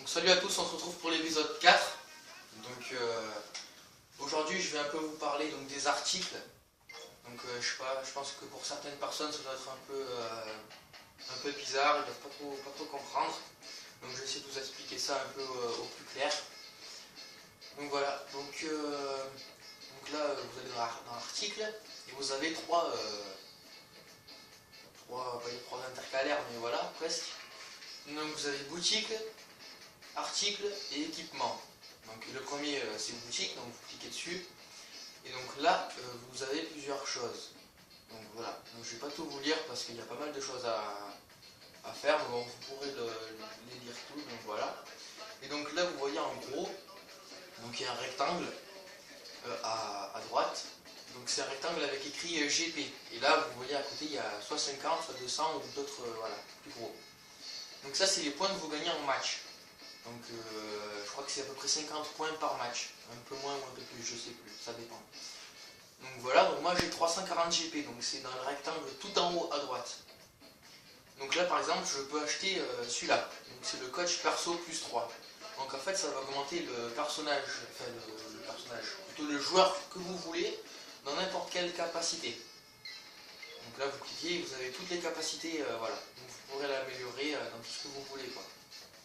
Donc salut à tous, on se retrouve pour l'épisode 4. Donc aujourd'hui je vais un peu vous parler donc, des articles. Donc je sais pas, je pense que pour certaines personnes ça doit être un peu bizarre, ils doivent pas trop comprendre. Donc je vais essayer de vous expliquer ça un peu au plus clair. Donc voilà, donc là vous allez dans l'article et vous avez trois intercalaires, mais voilà, presque. Donc vous avez boutique, article et équipement. Donc le premier c'est boutique, donc vous cliquez dessus. Et donc là vous avez plusieurs choses. Donc voilà, donc, je ne vais pas tout vous lire parce qu'il y a pas mal de choses à faire, mais bon, vous pourrez les lire tout, donc voilà. Et donc là vous voyez en gros, donc il y a un rectangle à droite. Donc c'est un rectangle avec écrit GP. Et là vous voyez à côté il y a soit 50, soit 200 ou d'autres voilà, plus gros. Donc ça c'est les points que vous gagnez en match. Donc je crois que c'est à peu près 50 points par match. Un peu moins ou un peu plus, je sais plus, ça dépend. Donc voilà, donc moi j'ai 340 GP, donc c'est dans le rectangle tout en haut à droite. Donc là par exemple je peux acheter celui-là. Donc c'est le coach perso plus 3. Donc en fait ça va augmenter le personnage, enfin le personnage, plutôt le joueur que vous voulez dans n'importe quelle capacité. Donc là vous cliquez, vous avez toutes les capacités, voilà. Donc vous pourrez l'améliorer dans tout ce que vous voulez quoi.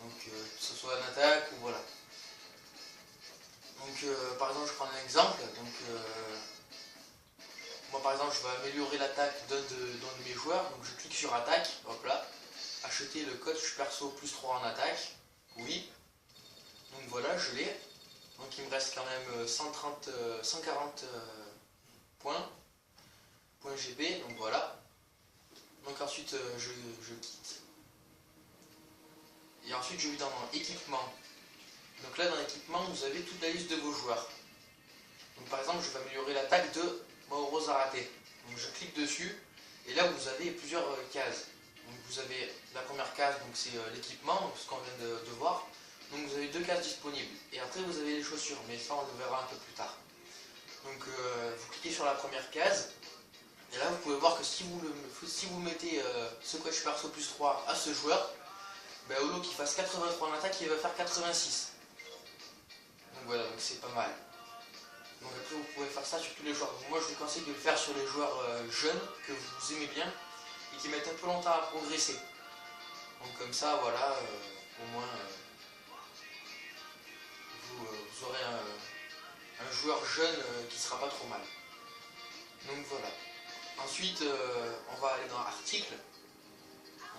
Donc que ce soit en attaque ou voilà. Donc par exemple je prends un exemple. Donc moi par exemple je vais améliorer l'attaque d'un de mes joueurs. Donc je clique sur attaque, hop là. Acheter le coach perso plus 3 en attaque. Oui. Donc voilà, je l'ai. Donc il me reste quand même 140 points GP. Donc voilà. Donc ensuite je quitte. Et ensuite je vais dans équipement. Donc là dans l'équipement vous avez toute la liste de vos joueurs. Donc par exemple je vais améliorer l'attaque de Mauro Zarate. Donc je clique dessus et là vous avez plusieurs cases. Donc vous avez la première case, donc c'est l'équipement, ce qu'on vient de voir. Donc vous avez deux cases disponibles. Et après vous avez les chaussures, mais ça on le verra un peu plus tard. Donc vous cliquez sur la première case. Et là vous pouvez voir que si vous mettez ce coach perso plus 3 à ce joueur, ben, au lieu qu'il fasse 83 en attaque, il va faire 86. Donc voilà, donc c'est pas mal. Donc après vous pouvez faire ça sur tous les joueurs. Donc, moi je vous conseille de le faire sur les joueurs jeunes que vous aimez bien et qui mettent un peu longtemps à progresser. Donc comme ça voilà, au moins vous aurez un joueur jeune qui sera pas trop mal. Donc voilà. Ensuite on va aller dans article.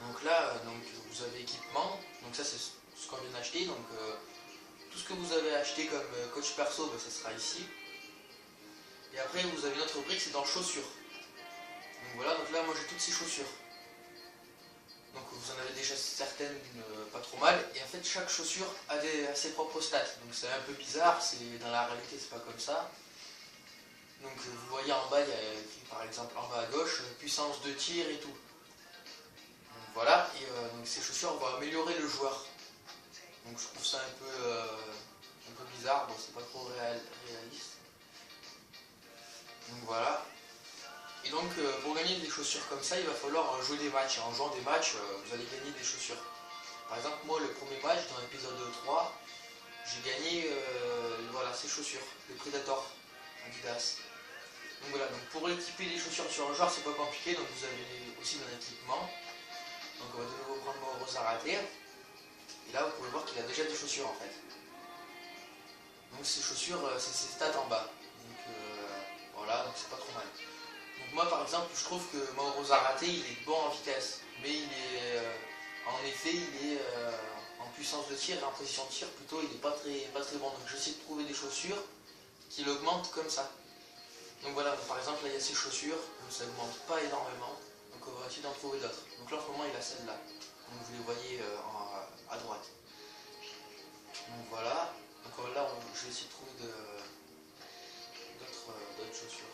Donc là donc, vous avez équipement. Donc ça c'est ce qu'on vient d'acheter. Donc tout ce que vous avez acheté comme coach perso, ben, ça sera ici. Et après vous avez une autre rubrique, c'est dans chaussures. Donc voilà, donc là moi j'ai toutes ces chaussures. Donc vous en avez déjà certaines pas trop mal. Et en fait chaque chaussure a ses propres stats. Donc c'est un peu bizarre, dans la réalité c'est pas comme ça. Donc vous voyez en bas, il y a écrit par exemple en bas à gauche, puissance de tir et tout. Donc voilà, et donc ces chaussures vont améliorer le joueur. Donc je trouve ça un peu bizarre, bon c'est pas trop réaliste. Donc voilà. Et donc pour gagner des chaussures comme ça, il va falloir jouer des matchs. Et en jouant des matchs, vous allez gagner des chaussures. Par exemple, moi le premier match dans l'épisode 3, j'ai gagné voilà, ces chaussures, les Predator Adidas. Donc voilà, donc pour équiper les chaussures sur un joueur, c'est pas compliqué, donc vous avez aussi dans l'équipement. Donc on va de nouveau prendre Mauro Zarate. Et là vous pouvez voir qu'il a déjà des chaussures en fait. Donc ces chaussures, c'est ses stats en bas. Donc voilà, donc c'est pas trop mal. Donc moi par exemple je trouve que Mauro Zarate il est bon en vitesse, mais il est en effet il est en puissance de tir et en position de tir plutôt il est pas très bon. Donc j'essaie de trouver des chaussures qui l'augmentent comme ça. Donc voilà, donc par exemple là il y a ces chaussures, donc ça augmente pas énormément, donc on va essayer d'en trouver d'autres. Donc là en ce moment il a celle-là, donc vous les voyez à droite. Donc voilà, donc là je vais essayer de trouver d'autres chaussures.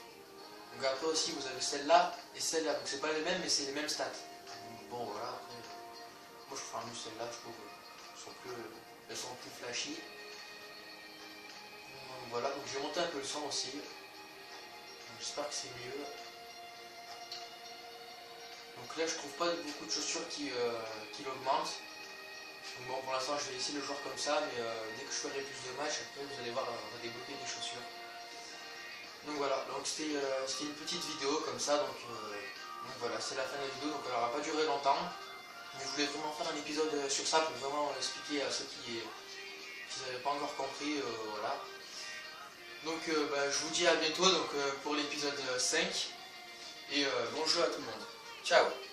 Donc après aussi vous avez celle-là et celle-là, donc c'est pas les mêmes mais c'est les mêmes stats. Donc bon voilà, après, moi je préfère mieux celle-là, je trouve elles sont plus flashy. Donc voilà, donc j'ai monté un peu le son aussi. J'espère que c'est mieux. Donc là je trouve pas beaucoup de chaussures qui l'augmentent. Donc bon, pour l'instant je vais laisser le joueur comme ça, mais dès que je ferai plus de matchs, après vous allez voir, on va développer des chaussures. Donc voilà, donc c'était une petite vidéo comme ça, donc voilà, c'est la fin de la vidéo, donc elle n'aura pas duré longtemps. Mais je voulais vraiment faire un épisode sur ça pour vraiment expliquer à ceux qui n'avaient pas encore compris, voilà. Donc je vous dis à bientôt donc, pour l'épisode 5, et bon jeu à tout le monde. Ciao.